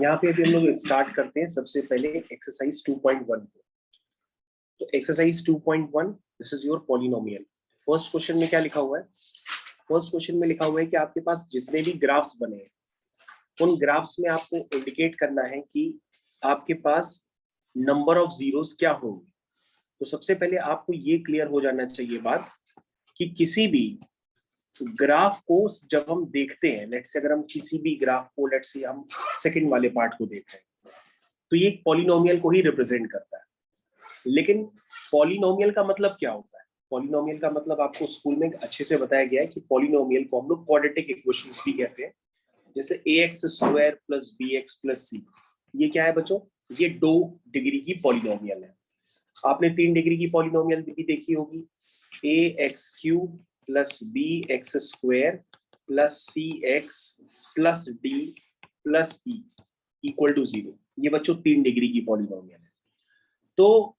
यहाँ पे अभी हम लोग स्टार्ट करते हैं सबसे पहले एक्सरसाइज 2.1 को। तो exercise 2.1 this is your polynomial. First question में क्या लिखा हुआ है? फर्स्ट क्वेश्चन में लिखा हुआ है कि आपके पास जितने भी ग्राफ्स बने हैं उन ग्राफ्स में आपको इंडिकेट करना है कि आपके पास नंबर ऑफ जीरोस क्या होंगे। तो सबसे पहले आपको ये क्लियर हो जाना चाहिए बात कि किसी भी ग्राफ को जब हम देखते हैं, लेट्स से अगर हम किसी भी ग्राफ को, लेट्स से हम सेकंड वाले पार्ट को देख रहे हैं, तो ये एक पॉलिनोमियल को ही रिप्रेजेंट करता है। लेकिन पॉलिनोमियल का मतलब क्या होता है? पॉलिनोमियल का मतलब आपको स्कूल में अच्छे से बताया गया है कि पॉलिनोमियल को हम लोग क्वाड्रेटिक इक्वेशंस भी कहते हैं, जैसे ax square plus bx plus c। ये क्या है बच्चों? ये 2 डिग्री की पॉलिनोमियल है। आपने 3 डिग्री की पॉलिनोमियल भी देखी होगी, ax cube plus bx square plus cx plus d plus e equal to 0। ये बच्चों 3 डिग्री की पॉलिनोमियल है। तो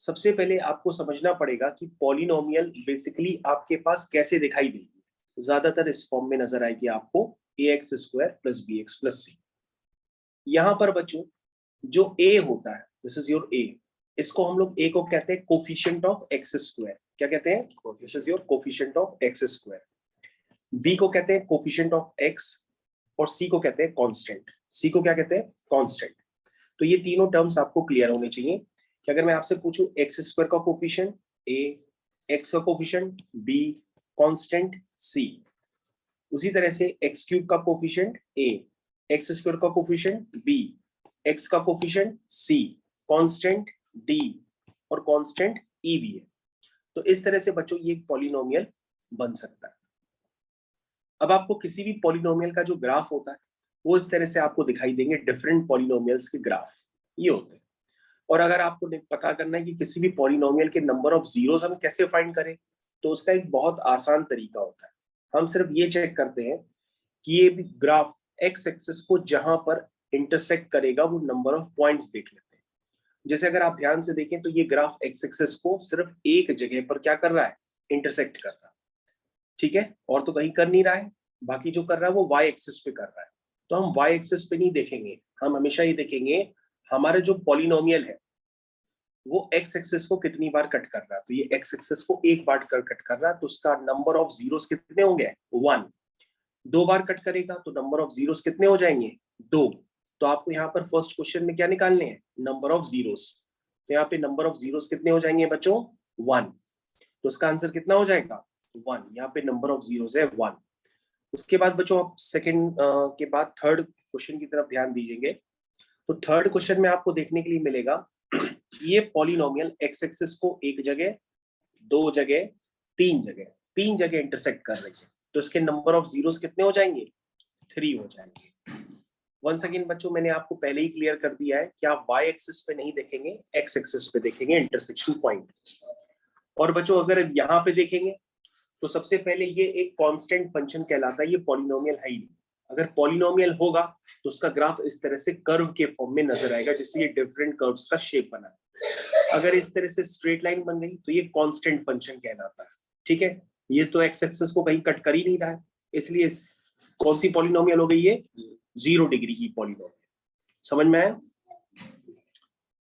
सबसे पहले आपको समझना पड़ेगा कि पॉलिनोमियल बेसिकली आपके पास कैसे दिखाई देगी। ज्यादातर इस फॉर्म में नजर आएगी आपको ax square plus bx plus c। यहां पर बच्चों जो a होता है, दिस इज योर a, इसको हम लोग a को कहते हैं कोफिशिएंट ऑफ x स्क्वायर। क्या कहते हैं? This is your coefficient of x square. b को कहते हैं कोफिशिएंट ऑफ x और c को कहते हैं कांस्टेंट। c को क्या कहते हैं? कांस्टेंट। तो ये तीनों टर्म्स आपको क्लियर होने चाहिए कि अगर मैं आपसे पूछूं एक्स स्क्वायर का कोफिशिएंट a, एक्स का कोफिशिएंट b, कांस्टेंट c, उसी तरह से एक्स क्यूब का कोफिशिएंट a, एक्स स्क्वायर का कोफिशिएंट b, एक्स का कोफिशिएंट c, कांस्टेंट d और कांस्टेंट e भी है। तो इस तरह से बच्चों ये एक पॉलिनोमियल बन सकता है। अब आपको किसी भी पॉलिनोमियल का जो ग्राफ होता है वो इस तरह से आपको दिखाई देंगे। डिफरेंट पॉलिनोमियल्स के ग्राफ ये होते हैं। और अगर आपको पता करना है कि किसी भी पॉलिनोमियल के नंबर ऑफ जीरोस हम कैसे फाइंड करें, तो उसका एक बहुत आसान तरीका होता है। हम सिर्फ ये चेक करते हैं कि ये भी ग्राफ एक्स एक्सिस को जहां पर इंटरसेक्ट करेगा वो नंबर ऑफ पॉइंट्स देख लेते हैं। जैसे अगर आप ध्यान से देखें तो ये ग्राफ एक्स एक्सिस को सिर्फ एक जगह पर क्या कर रहा है? इंटरसेक्ट कर रहा है। ठीक है, और तो कहीं कर नहीं रहा है। बाकी जो कर रहा है वो वाई एक्सिस पे कर रहा है। तो हम वाई एक्सिस पे नहीं देखेंगे, हम हमेशा ये देखेंगे हमारे जो पॉलिनोमियल है वो एक्स एक्सिस को कितनी बार कट कर रहा है। तो ये एक्स एक्सिस को एक बार कट कर रहा है, तो उसका नंबर ऑफ जीरोस कितने होंगे? 1। 2 बार कट करेगा तो नंबर ऑफ जीरोस कितने हो जाएंगे? 2। तो आपको यहाँ पर फर्स्ट क्वेश्चन में क्या निकालने हैं? Number of zeros. तो यहाँ पे नंबर ऑफ जीरोस कितने हो जाएंगे बच्चों? 1। तो उसका आंसर कितना हो जाएगा? 1। यहाँ पे नंबर ऑफ जीरोस है 1। उसके बाद बच्चों आप सेकंड के बाद थर्ड क्वेश्चन की तरफ ध्यान दीजिएंगे। तो थर्ड क्वेश्चन में आपको देखने के लिए मिलेगा ये पॉलिनोमियल एक्स एक्सिस को एक जगह, 2 जगह, 3 जगह इंटरसेक्ट कर रही है। तो इसके नंबर ऑफ जीरोस कितने हो जाएंगे? 3 हो जाएंगे। वंस अगेन बच्चों मैंने आपको पहले ही क्लियर कर दिया है कि आप वाई एक्सिस पे नहीं देखेंगे, एक्स एक्सिस पे देखेंगे इंटरसेक्शन पॉइंट। और बच्चों अगर यहाँ पे देखेंगे तो सबसे पहले ये एक कांस्टेंट फंक्शन कहलाता है, ये पॉलिनोमियल है ही नहीं। अगर पॉलिनोमियल होगा तो उसका ग्राफ इस तरह से कर्व के फॉर्म में नजर आएगा, जिससे ये डिफरेंट कर्व्स का शेप बना है। अगर इस तरह से स्ट्रेट लाइन बन गई तो ये कांस्टेंट फंक्शन कहलाता है। ठीक है, ये तो एक्स एक्सिस को कहीं कट कर ही नहीं रहा है, इसलिए कौन सी पॉलिनोमियल हो गई? ये 0 डिग्री की पॉलिनोमियल। समझ में आया?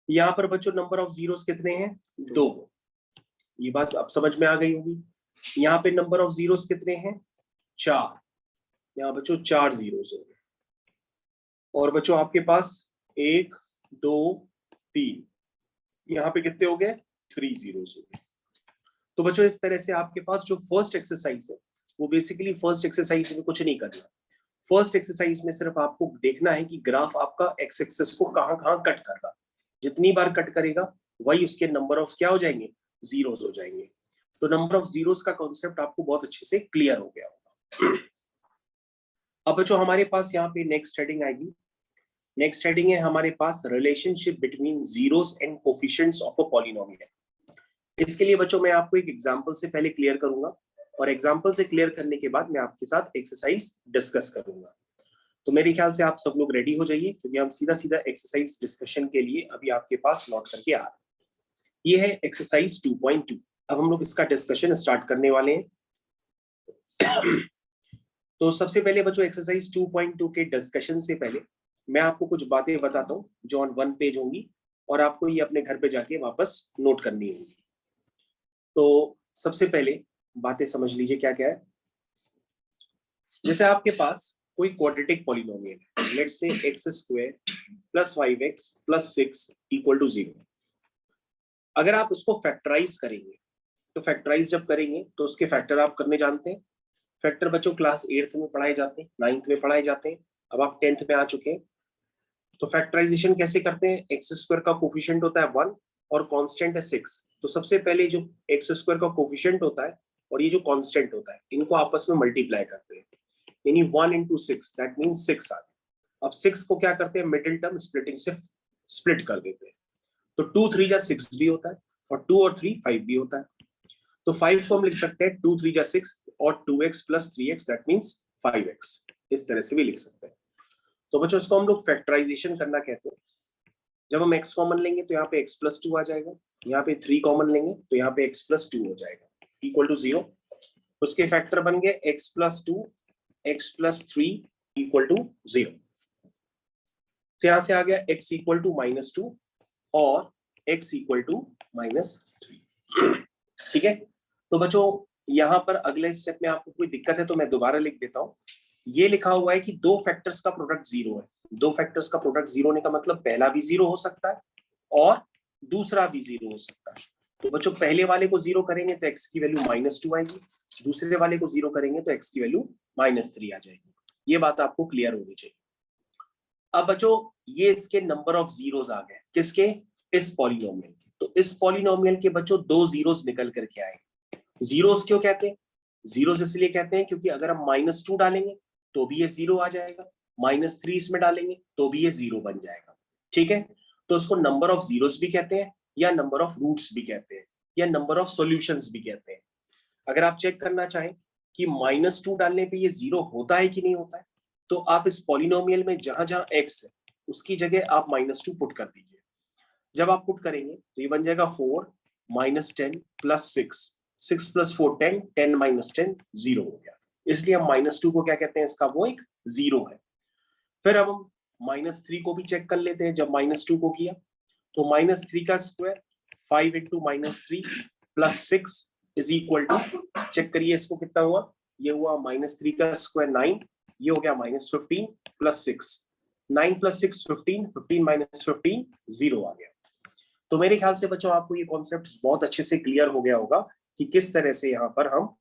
यहाँ पर बच्चों नंबर ऑफ जीरोस कितने हैं? 2। ये बात अब समझ में आ गई होगी। यहाँ पे नंबर ऑफ जीरोस कितने हैं? 4। यहाँ बच्चों 4 जीरोस हो गए। और बच्चों आपके पास 1, 2, 3, यहाँ पे कितने हो गए? 3 जीरोस हो गए। तो बच्चों इस तरह से आपके पास जो फर्स्ट एक्सरसाइज है वो बेसिकली फर्स्ट एक्सरसाइज में कुछ नहीं करना। फर्स्ट एक्सरसाइज में सिर्फ आपको देखना है कि ग्राफ आपका एक्स एक्सिस को कहाँ कहाँ कट कर रहा है। जितनी बार कट करेगा वही उसके नंबर ऑफ क्या हो जाएंगे? जीरोस हो जाएंगे। तो नंबर ऑफ जीरोस का कॉन्सेप्ट आपको बहुत अच्छे से क्लियर हो गया होगा। अब बच्चों हमारे पास यहाँ पे नेक्स्ट हेडिंग आएगी। नेक्स्ट हेडिंग है हमारे पास relationship between zeros and coefficients of a polynomial. इसके लिए बच्चों मैं आपको एक एग्जांपल से पहले क्लियर करूंगा, और एग्जांपल से क्लियर करने के बाद मैं आपके साथ एक्सरसाइज डिस्कस करूंगा। तो मेरे ख्याल से आप सब लोग रेडी हो जाइए, क्योंकि हम सीधा सीधा एक्सरसाइज डिस्कशन के लिए अभी आपके पास लौट करके आ रहे हैं। ये है एक्सरसाइज 2.2। अब हम लोग इसका डिस्कशन स्टार्ट करने वाले हैं। तो सबसे पहले बच्चों एक्सरसाइज 2.2 के डिस्कशन से पहले मैं आपको कुछ बातें बताता हूँ जो ऑन 1 पेज होंगी और आपको ये अपने घर पे जाके वापस नोट करनी होगी। तो सबसे पहले बातें समझ लीजिए क्या क्या है। जैसे आपके पास कोई क्वाड्रेटिक पॉलिनोमियल है, लेट्स से x² + 5x + 6 = 0। अगर आप उसको फैक्टराइज करेंगे तो फैक्टराइज जब करेंगे तो उसके फैक्टर आप करने जानते हैं। फैक्टर बच्चों क्लास 8th में पढ़ाए जाते हैं, 9th में पढ़ाए जाते हैं, अब आप 10th में आ चुके हैं। तो फैक्टराइजेशन कैसे करते हैं? x² का कोफिशिएंट होता है 1 और कांस्टेंट है 6। तो सबसे पहले जो x² का कोफिशिएंट होता है और ये जो कांस्टेंट होता है इनको आपस में मल्टीप्लाई करते हैं, यानी 1 × 6 दैट मींस 6 आ गया। अब 6 को क्या करते हैं? मिडिल टर्म स्प्लिटिंग से स्प्लिट कर देते हैं। तो 2 3 जा 6 भी होता है और 2 और 3 5 भी होता है। तो 5 को हम लिख सकते हैं 2 3 जा 6 और 2x + 3x that means 5x। इस तरह से भी लिख सकते हैं। तो बच्चों इसको हम लोग फैक्टराइजेशन करना कहते हैं। जब हम x कॉमन लेंगे तो यहाँ पे x + 2 आ जाएगा, यहाँ पे 3 कॉमन लेंगे तो यहाँ पे x + 2 हो जाएगा = 0। उसके फैक्टर बन गए x + 2 x + 3 = 0। तो यहाँ से आ गया x = -2 और x = -3। ठीक है। तो बच्चों यहाँ पर अगले स्टेप में आपको कोई दिक्कत है तो मैं दोबारा लिख देता हूँ। ये लिखा हुआ है कि दो फैक्टर्स का प्रोडक्ट 0 है। दो फैक्टर्स का प्रोडक्ट 0 होने का मतलब पहला भी 0 हो सकता है और दूसरा भी 0 हो सकता है। तो बच्चों पहले वाले को 0 करेंगे तो x की वैल्यू -2 आएगी, दूसरे वाले को 0 करेंगे तो x की वैल्यू -3 आ जाएगी। ये बात आपको क्लियर होनी चाहिए। अब बच्चों ये इसके नंबर ऑफ जीरोस आ गए, किसके? इस पॉलिनोमियल के। तो इस पॉलिनोमियल के बच्चों दो जीरोस निकल करके आए। जीरोस क्यों कहते हैं? जीरोस इसलिए कहते हैं क्योंकि अगर हम -2 डालेंगे तो भी ये 0 आ जाएगा, -3 इसमें डालेंगे तो भी ये 0 बन जाएगा। ठीक है। तो इसको नंबर ऑफ जीरोस भी कहते हैं या नंबर ऑफ रूट्स भी कहते हैं या नंबर ऑफ सॉल्यूशंस भी कहते हैं। अगर आप चेक करना चाहें कि -2 डालने पे ये 0 होता है कि नहीं होता है, तो आप इस पॉलिनोमियल में जहां जहां x है उसकी जगह आप -2 पुट कर दीजिए। जब आप पुट करेंगे तो ये बन जाएगा 4 -10 + 6, 6 + 4 10, 10 - 10 0 हो गया। इसलिए हम -2 को क्या कहते हैं? इसका वो एक 0 है। फिर अब हम -3 को भी चेक कर लेते हैं। जब -2 को किया तो -3 का स्क्वायर 5 × -3 + 6 = चेक करिए इसको कितना हुआ? ये हुआ -3 का स्क्वायर 9, ये हो गया -15 + 6, 9 + 6 15, 15 - 15 0 आ गया। तो मेरे ख्याल से बच्चों आपको ये कॉन्सेप्ट बहुत अच्छे से क्लियर हो गया होगा कि किस तरह से यहाँ पर हम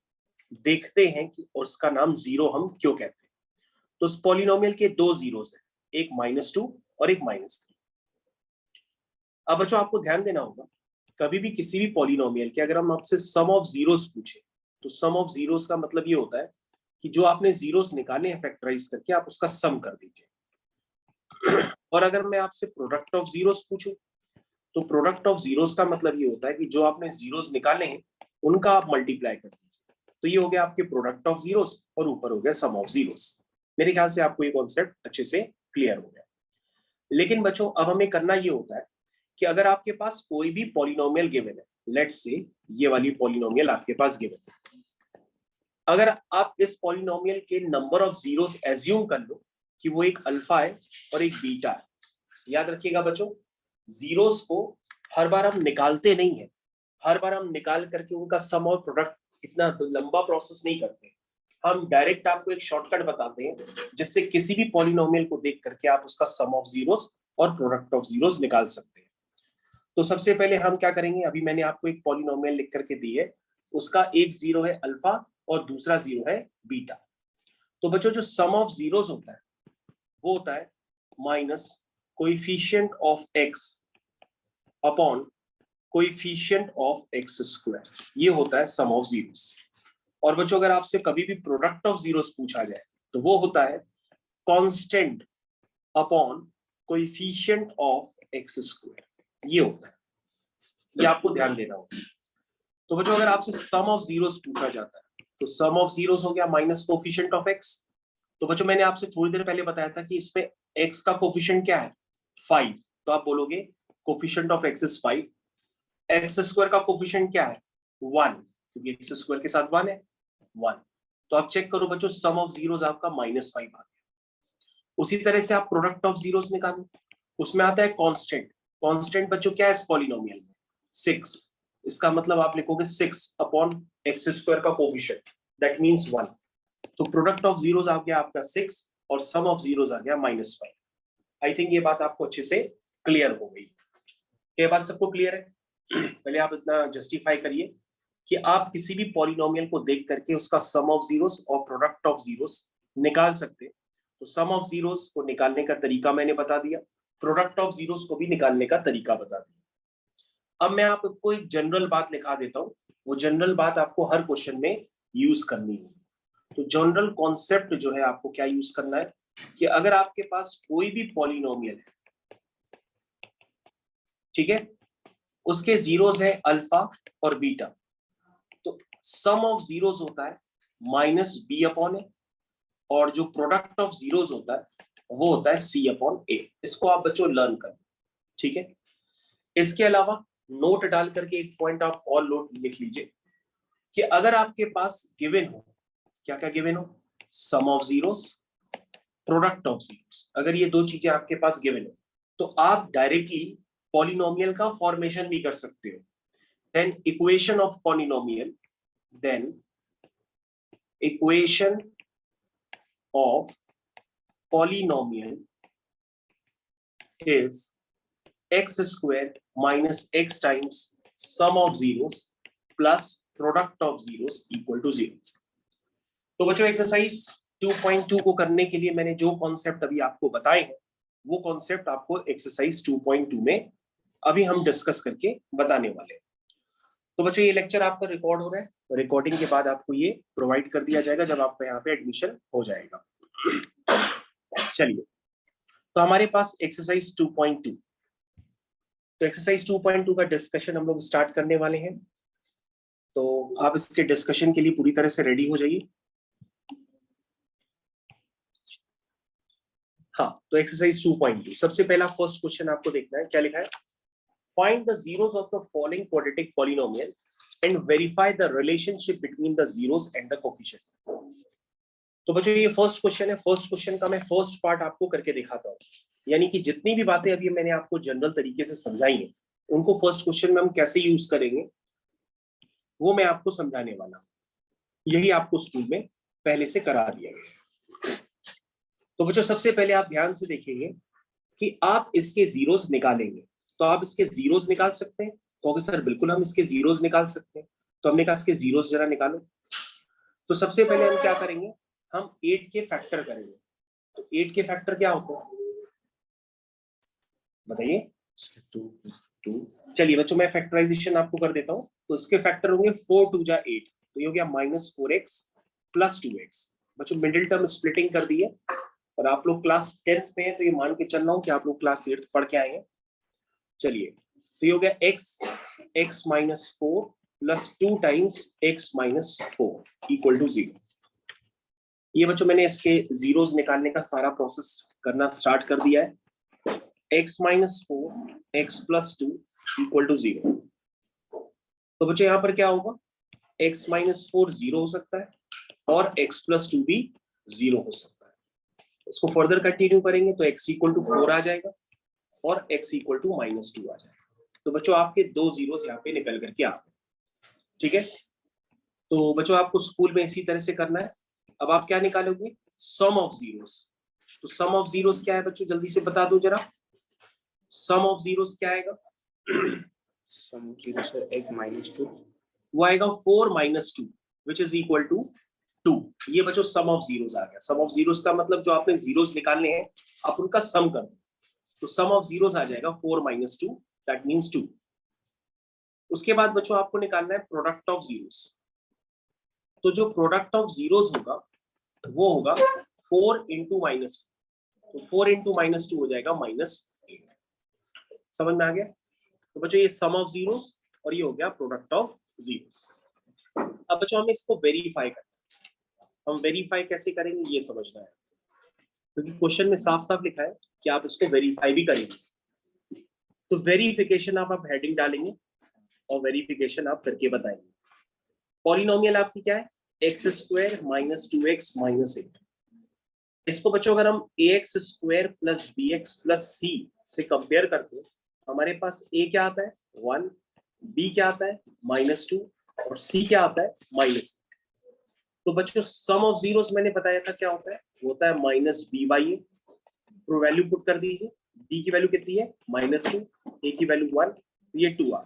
देखते हैं कि उसका नाम 0 हम क्यों कहते हैं। तो उस पॉलिनोमियल के दो जीरोस हैं, एक -2 और एक -3। अब बच्चों आपको ध्यान देना होगा, कभी भी किसी भी पॉलिनोमियल के अगर हम आपसे सम ऑफ जीरोस पूछे तो सम ऑफ जीरोस का मतलब ये होता है कि जो आपने जीरोस निकाले हैं फैक्टराइज करके आप उसका सम कर दीजिए। और अगर मैं आपसे प्रोडक्ट ऑफ जीरोस पूछूं तो प्रोडक्ट ऑफ जीरोस का मतलब ये होता है कि जो आपने जीरोस निकाले हैं उनका आप मल्टीप्लाई कर दीजिए। तो ये हो गया आपके प्रोडक्ट ऑफ जीरोस और ऊपर हो गया सम ऑफ जीरोस। मेरे ख्याल से आपको ये कॉन्सेप्ट अच्छे से क्लियर हो गया। लेकिन बच्चों अब हमें करना ये होता है कि अगर आपके पास कोई भी पॉलिनोमियल गिवन है, लेट्स से ये वाली पॉलिनोमियल आपके पास गिवन है, अगर आप इस पॉलिनोमियल के नंबर ऑफ जीरोस एज्यूम कर लो कि वो एक अल्फा है और एक बीटा है। याद रखिएगा बच्चों, जीरोस को हर बार हम निकालते नहीं है, हर बार हम निकाल करके उनका सम और प्रोडक्ट इतना लंबा प्रोसेस नहीं करते। हम डायरेक्ट आपको एक शॉर्टकट बताते हैं जिससे किसी भी पॉलिनोमियल को देख करके आप उसका सम ऑफ जीरोस और प्रोडक्ट ऑफ जीरोस निकाल सकते हैं। तो सबसे पहले हम क्या करेंगे, अभी मैंने आपको एक पॉलिनोमियल लिख करके दी है, उसका एक जीरो है अल्फा और दूसरा जीरो है बीटा। तो बच्चों जो सम ऑफ जीरोस होता है वो होता है minus coefficient of x upon coefficient of x²। ये होता है सम ऑफ जीरोस। और बच्चों अगर आपसे कभी भी प्रोडक्ट ऑफ जीरोस पूछा जाए तो वो होता है constant upon coefficient of x²। ये होता है, ये आपको ध्यान देना होगा। तो बच्चों अगर आपसे सम ऑफ जीरोस पूछा जाता है तो सम ऑफ जीरोस हो गया माइनस कोएफिशिएंट ऑफ x। तो बच्चों मैंने आपसे थोड़ी देर पहले बताया था कि इसमें x का कोएफिशिएंट क्या है? 5। तो आप बोलोगे coefficient of x is 5। x² का कोएफिशिएंट क्या है? 1, क्योंकि x² के साथ 1 है, 1। तो आप चेक करो बच्चों, सम ऑफ जीरोस आपका -5 आ गया। उसी तरह से आप प्रोडक्ट ऑफ जीरोस निकालो, उसमें आता है कांस्टेंट। कांस्टेंट बच्चों क्या है इस पॉलिनोमियल में? 6। इसका मतलब आप लिखोगे 6 अपॉन एक्स स्क्वायर का कोफिशिएंट, दैट मींस 1। तो प्रोडक्ट ऑफ जीरोस आ गया आपका 6 और सम ऑफ जीरोस आ गया -5। आई थिंक ये बात आपको अच्छे से क्लियर हो गई। ये बात सबको क्लियर है? पहले आप इतना जस्टिफाई करिए कि आप किसी भी पॉलिनोमियल को देख करके उसका सम ऑफ जीरोस और प्रोडक्ट ऑफ जीरोस निकाल सकते हैं। तो सम ऑफ जीरोस को निकालने का तरीका मैंने बता दिया, प्रोडक्ट ऑफ जीरोस को भी निकालने का तरीका बता दिया। अब मैं आपको एक जनरल बात लिखा देता हूं, वो जनरल बात आपको हर क्वेश्चन में यूज करनी है। तो जनरल कॉन्सेप्ट जो है आपको क्या यूज करना है कि अगर आपके पास कोई भी पॉलिनोमियल है, ठीक है, उसके जीरोस है अल्फा और बीटा, तो सम ऑफ जीरोस होता है -b अपॉन ए, और जो प्रोडक्ट ऑफ जीरोस होता है वो होता है c अपॉन ए। इसको आप बच्चों लर्न करें, ठीक है। इसके अलावा नोट डाल करके एक पॉइंट आप और नोट लिख लीजिए कि अगर आपके पास गिवन हो, क्या क्या गिवन हो, sum of zeros, product of zeros, अगर ये दो चीजें आपके पास गिवन हो तो आप डायरेक्टली पॉलिनोमियल का फॉर्मेशन भी कर सकते हो। Then equation of polynomial, then equation of polynomial is x squared minus x times sum of zeros plus product of zeros equal to 0। तो बच्चों एक्सरसाइज 2.2 को करने के लिए मैंने जो कॉन्सेप्ट अभी आपको बताए हैं वो कॉन्सेप्ट आपको एक्सरसाइज 2.2 में अभी हम डिस्कस करके बताने वाले हैं। तो बच्चों ये लेक्चर आपका रिकॉर्ड हो रहा है, रिकॉर्डिंग के बाद आपको ये प्रोवाइड कर दिया जाएगा जब आपका यहाँ पे एडमिशन हो जाएगा। चलिए, तो हमारे पास एक्सरसाइज 2.2, तो एक्सरसाइज 2.2 का डिस्कशन हम लोग स्टार्ट करने वाले हैं। तो आप इसके डिस्कशन के लिए पूरी तरह से रेडी हो जाइए। हाँ, तो एक्सरसाइज 2.2 सबसे पहला फर्स्ट क्वेश्चन आपको देखना है, क्या लिखा है, find the zeros of the following quadratic polynomial and verify the relationship between the zeros and the coefficient. तो बच्चों ये फर्स्ट क्वेश्चन है। फर्स्ट क्वेश्चन का मैं फर्स्ट पार्ट आपको करके दिखाता हूँ, यानी कि जितनी भी बातें अभी मैंने आपको जनरल तरीके से समझाई है उनको फर्स्ट क्वेश्चन में हम कैसे यूज करेंगे वो मैं आपको समझाने वाला हूँ। यही आपको स्कूल में पहले से करा दिया गया। तो बच्चों सबसे पहले आप ध्यान से देखेंगे कि आप इसके जीरोस निकालेंगे, तो आप इसके जीरोस निकाल सकते हैं। तो सर बिल्कुल हम इसके जीरोस निकाल सकते हैं। तो हमने कहा इसके जीरोस जरा निकालो। तो सबसे पहले हम क्या करेंगे, हम 8 के फैक्टर करेंगे। तो 8 के फैक्टर क्या होते हैं बताइए? 2। चलिए बच्चों मैं फैक्टराइजेशन आपको कर देता हूँ। तो इसके फैक्टर होंगे 4 2 जा 8, तो ये हो गया -4x प्लस 2x। बच्चों मिडिल टर्म स्प्लिटिंग कर दी है, और आप लोग क्लास 10th में है तो ये मान के चल रहा हूँ कि आप लोग क्लास 8th पढ़ के आए हैं। चलिए, तो ये हो गया x -4 plus 2 times x -4 equal to 0। ये बच्चों मैंने इसके जीरोस निकालने का सारा प्रोसेस करना स्टार्ट कर दिया है। x -4 x + 2 equal to 0। तो बच्चों यहाँ पर क्या होगा, x -4 0 हो सकता है और x + 2 भी 0 हो सकता है। इसको फर्दर कंटिन्यू करेंगे तो x = 4 आ जाएगा और x = -2 आ जाएगा। तो बच्चों आपके दो जीरोस यहाँ पे निकल करके आ गए, ठीक है। तो बच्चों आपको स्कूल में इसी तरह से करना है। अब आप क्या निकालोगे, सम ऑफ जीरोस। तो सम ऑफ जीरोस क्या है बच्चों, जल्दी से बता दो जरा, सम ऑफ जीरोस क्या आएगा? सम ऑफ जीरोस है 1 -2, वो आएगा 4 - 2 विच इज इक्वल टू 2। ये बच्चों सम ऑफ जीरोस आ गया। सम ऑफ जीरोस का मतलब जो आपने जीरोस निकालने हैं आप उनका सम कर दो। तो सम ऑफ जीरोस आ जाएगा 4 - 2, दैट मींस 2। उसके बाद बच्चों आपको निकालना है प्रोडक्ट ऑफ जीरोस। तो जो प्रोडक्ट ऑफ जीरोस होगा वो होगा 4 × -2। तो 4 × -2 हो जाएगा -8। समझ में आ गया? तो बच्चों ये सम ऑफ जीरोस और ये हो गया प्रोडक्ट ऑफ जीरोस। अब बच्चों हमें इसको वेरीफाई करना है। हम वेरीफाई कैसे करेंगे ये समझना है, क्योंकि क्वेश्चन में साफ साफ लिखा है कि आप इसको वेरीफाई भी करेंगे। तो वेरिफिकेशन आप हेडिंग डालेंगे और वेरिफिकेशन आप करके बताएंगे। पॉलिनोमियल आपकी क्या है, x² - 2x - 8। इसको बच्चों अगर हम ax square plus bx plus c से कंपेयर करते हैं, हमारे पास a क्या आता है 1, b क्या आता है -2 और c क्या आता है -. तो बच्चों सम ऑफ जीरोस मैंने बताया था क्या होता है, वो होता है -b/a. तो वैल्यू पुट कर दीजिए, b की वैल्यू कितनी है -2, a की वैल्यू 1, तो ये 2 आ.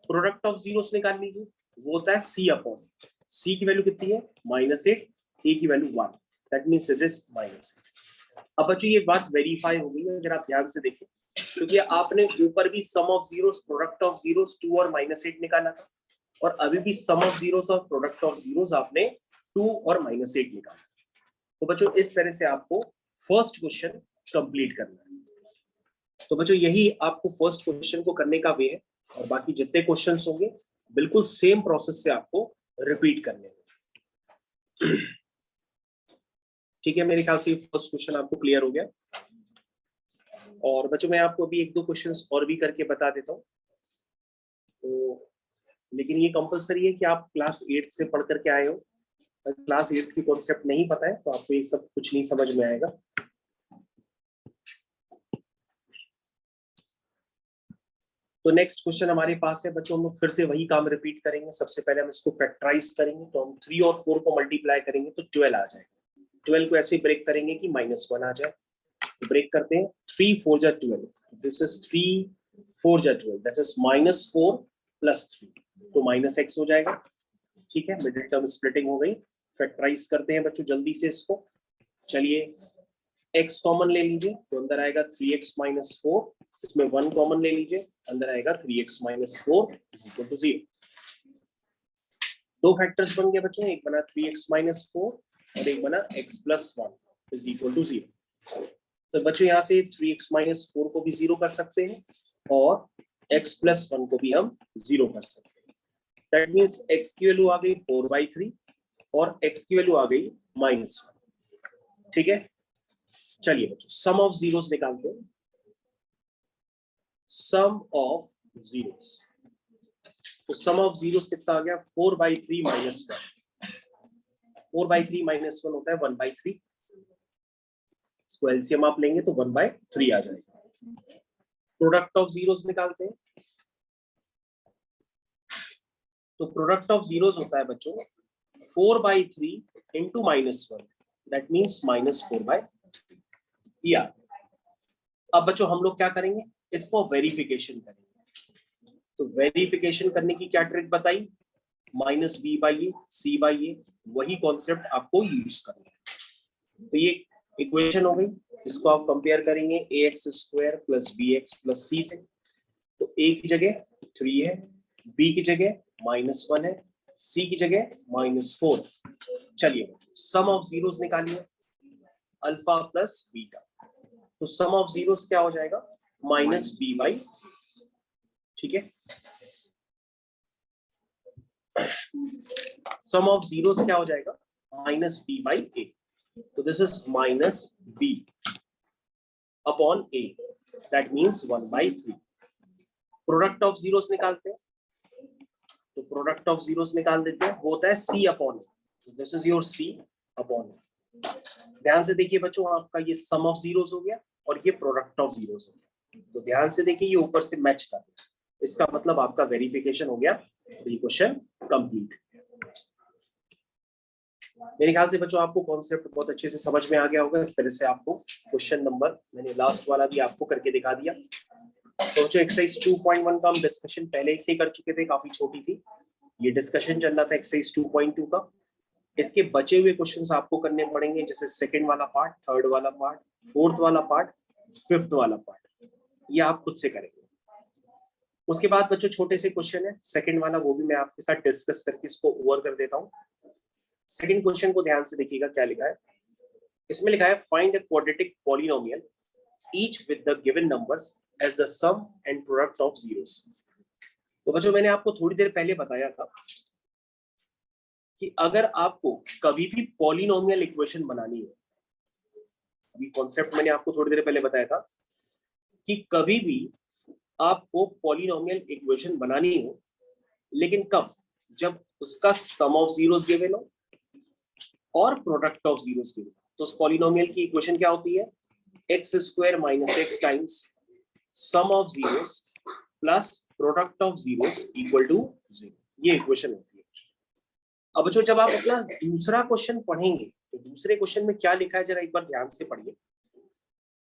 प्रोडक्ट ऑफ जीरोस निकाल लीजिए, वो होता है c की वैल्यू कितनी है -8, a की value 1, that means it is -. अब बच्चों ये बात वेरीफाई हो गई है अगर आप ध्यान से देखें, क्योंकि आपने ऊपर भी sum of zeros product of zeros 2 और -8 निकाला था, और अभी भी सम ऑफ जीरोस और प्रोडक्ट ऑफ जीरोस आपने 2 और -8 निकाला. तो बच्चों इस तरह से आपको फर्स्ट क्वेश्चन कंप्लीट करना है. तो बच्चों यही आपको फर्स्ट क्वेश्चन को करने का वे है, और बाकी जितने क्वेश्चंस होंगे बिल्कुल सेम प्रोसेस से आपको रिपीट करने हैं. ठीक है, मेरे ख्याल से फर्स्ट क्वेश्चन आपको क्लियर हो गया. और बच्चों मैं आपको अभी 1-2 क्वेश्चंस और भी करके बता देता हूँ. तो लेकिन ये कंपलसरी है कि आप क्लास 8 से पढ़ करके आए हो. क्लास 8 की कॉन्सेप्ट नहीं पता है तो आपको ये सब कुछ नहीं समझ में आएगा. तो नेक्स्ट क्वेश्चन हमारे पास है बच्चों, हम लोग फिर से वही काम रिपीट करेंगे. सबसे पहले हम इसको फैक्टराइज करेंगे, तो हम 3 और 4 को मल्टीप्लाई करेंगे तो 12 आ जाएगा. 12 को ऐसे ब्रेक करेंगे कि -1 आ जाए. तो ब्रेक करते हैं, 3 4 जा 12, दिस इज 3 4 जा 12, दैट इज -4 + 3, तो -x हो जाएगा. ठीक है, मिडिल टर्म स्प्लिटिंग हो गई. फैक्टराइज करते हैं बच्चों जल्दी से इसको. चलिए x कॉमन ले लीजिए, तो अंदर आएगा 3x - 4, इसमें 1 कॉमन ले लीजिए, अंदर आएगा 3x - 4 = 0. दो फैक्टर्स बन गए बच्चों, एक बना 3x - 4 और एक बना x + 1 = 0. तो बच्चों यहाँ से 3x - 4 को भी 0 कर सकते हैं और x + 1 को भी हम 0 कर सकते हैं. दैट मींस x की वैल्यू आ गई 4/3 और x की वैल्यू आ गई -1. ठीक है, चलिए बच्चों सम ऑफ जीरोस निकालते हैं. सम ऑफ जीरोस, तो सम ऑफ जीरोस कितना आ गया 4/3 - 1. 4/3 - 1 होता है 1/3. इसको एलसीएम आप लेंगे तो 1/3 आ जाएगा. प्रोडक्ट ऑफ जीरोस निकालते हैं, तो प्रोडक्ट ऑफ जीरोस होता है बच्चों 4/3 × -1, दैट मींस -4/3. या अब बच्चों हम लोग क्या करेंगे, इसको वेरिफिकेशन करेंगे. तो वेरिफिकेशन करने की क्या ट्रिक बताई, -b/a c/a, वही कॉन्सेप्ट आपको यूज करना है. तो ये इक्वेशन हो गई, इसको आप कंपेयर करेंगे ax² + bx + c से. तो a की जगह 3 है, b की जगह -1 है, c की जगह -4. चलिए सम ऑफ जीरोस निकालिए, अल्फा + बीटा. तो सम ऑफ जीरोस क्या हो जाएगा -b/. ठीक है, सम ऑफ जीरोस क्या हो जाएगा -b/a. तो this is -b/a, that means 1/3. Product of zeros निकालते हैं, तो प्रोडक्ट ऑफ जीरोस निकाल देते हैं, वो होता है c/a. This is your c/a. ध्यान से देखिए बच्चों, आपका ये सम ऑफ जीरोस हो गया और ये प्रोडक्ट ऑफ जीरोस हो गया. तो ध्यान से देखिए ये ऊपर से मैच कर, इसका मतलब आपका वेरिफिकेशन हो गया. तो ये क्वेश्चन कंप्लीट. मेरे ख्याल से बच्चों आपको कॉन्सेप्ट बहुत अच्छे से समझ में आ गया होगा. इस तरह से आपको क्वेश्चन नंबर, मैंने लास्ट वाला भी आपको करके दिखा दिया. तो जो एक्सरसाइज 2.1 का हम डिस्कशन पहले से कर चुके थे, काफी छोटी थी. ये डिस्कशन चल रहा था एक्सरसाइज 2.2 का. इसके बचे हुए क्वेश्चंस आपको करने पड़ेंगे, जैसे सेकंड वाला पार्ट, थर्ड वाला पार्ट, फोर्थ वाला पार्ट, फिफ्थ वाला पार्ट. ये आप खुद से करेंगे. उसके बाद बच्चों छोटे से क्वेश्चन है सेकंड वाला, वो भी मैं आपके साथ डिस्कस करके इसको ओवर कर देता हूँ. सेकंड क्वेश्चन को ध्यान से देखिएगा क्या लिखा है. इसमें लिखा है find a quadratic polynomial each with the given numbers as the sum and product of zeros. तो बच्चों मैंने आपको थोड़ी देर पहले बताया था कि अगर आपको कभी भी पॉलिनोमियल इक्वेशन बनानी है, अभी कॉन्सेप्ट मैंने आपको थोड़ी देर पहले बताया था कि कभी भी आपको पॉलिनोमियल इक्वेशन बनानी हो, लेकिन कब, जब उसका सम ऑफ जीरोस गिवन हो और प्रोडक्ट ऑफ जीरोस गिवन. तो उस पॉलिनोमियल की इक्वेशन क्या होती है, x square minus x times sum of zeros plus product of zeros equal to 0। ये इक्वेशन होती है। अब बच्चों जब आप अपना दूसरा क्वेश्चन पढ़ेंगे तो दूसरे क्वेश्चन में क्या लिखा है जरा एक बार ध्यान से पढ़िए।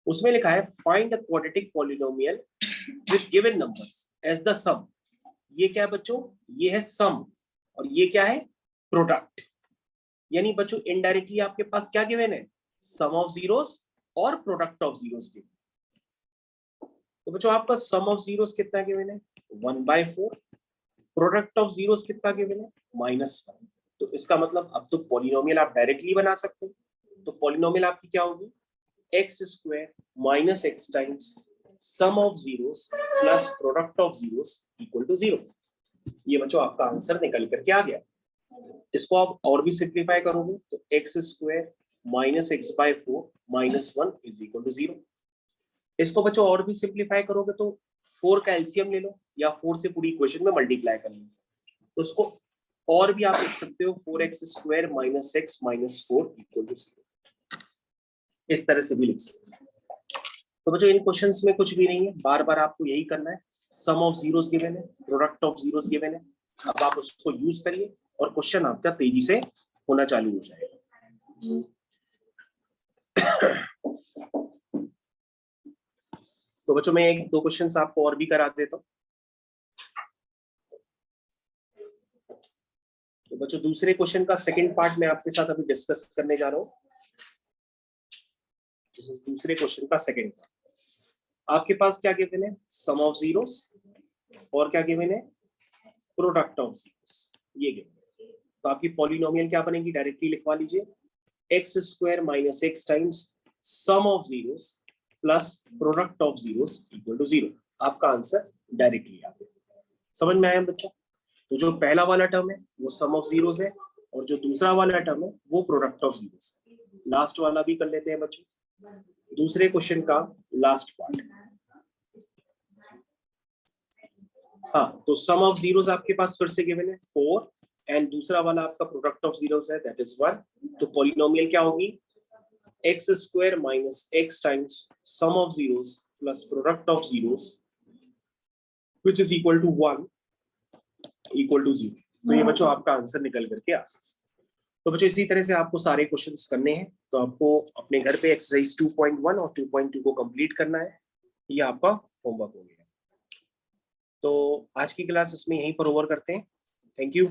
उसमें लिखा है find the quadratic polynomial with given numbers as the sum. ये क्या है बच्चों, ये है सम और ये क्या है, प्रोडक्ट। यानी बच्चों इनडायरेक्टली आपके पास क्या गिवन है, सम ऑफ जीरोस और प्रोडक्ट ऑफ जीरोस गिवन। तो बच्चों आपका सम ऑफ जीरोस कितना गिवन है, 1/4। प्रोडक्ट ऑफ जीरोस कितना गिवन है, -1। तो इसका मतलब अब तो पॉलिनोमियल आप डायरेक्टली बना सकते हैं। तो पॉलिनोमियल आपकी क्या होगी, x square minus x times sum of zeros plus product of zeros equal to 0। ये बच्चों आपका आंसर निकल करके आ गया। इसको आप और भी सिंप्लीफाई करोगे तो x square minus x/4 -1 is equal to 0। इसको बच्चों और भी सिंप्लीफाई करोगे तो 4 का एलसीएम ले लो या 4 से पूरी इक्वेशन में मल्टीप्लाई कर लो। तो उसको और भी आप लिख सकते हो 4x² minus x minus 4 equal to 0। इस तरह से भी लिख सकते हो। तो बच्चों इन क्वेश्चंस में कुछ भी नहीं है, बार बार आपको यही करना है। सम ऑफ जीरोस गिवन है, प्रोडक्ट ऑफ जीरोस गिवन है। अब आप उसको यूज करिए और क्वेश्चन आपका तेजी से होना चालू हो जाएगा। तो बच्चों मैं एक दो क्वेश्चंस आपको और भी करा देता हूँ। तो बच्चों दूसरे क्वेश्चन का सेकंड पार्ट मैं आपके साथ अभी डिस्कस करने जा रहा हूँ। दूसरे क्वेश्चन का सेकंड पार्ट आपके पास क्या गिवन है, सम ऑफ जीरोस और क्या गिवन है, प्रोडक्ट ऑफ जीरोस। ये गिवन है। तो आपकी पॉलिनोमियल क्या बनेगी, डायरेक्टली लिखवा लीजिए, x square minus x times sum of zeros plus product of zeros equal to 0। आपका आंसर डायरेक्टली आ गया। समझ में आया बच्चों। तो जो पहला वाला टर्म है वो सम ऑफ जीरोस है और जो दूसरा वाला टर्म है वो प्रोडक्ट ऑफ जीरोस है। लास्ट वाला भी कर लेते हैं बच्चों, दूसरे क्वेश्चन का लास्ट पार्ट। हाँ, तो सम ऑफ जीरोस आपके पास फिर से गिवन है 4 एंड दूसरा वाला आपका प्रोडक्ट ऑफ जीरोस है दैट इज 1। तो पॉलिनोमियल क्या होगी, x square minus x times sum of zeros plus product of zeros which is equal to 1 equal to 0। तो ये बच्चों आपका आंसर निकल करके आ। तो बच्चों इसी तरह से आपको सारे क्वेश्चंस करने हैं। तो आपको अपने घर पे एक्सरसाइज 2.1 और 2.2 को कंप्लीट करना है। ये आपका होमवर्क हो गया। तो आज की क्लास इसमें यहीं पर ओवर करते हैं। Thank you.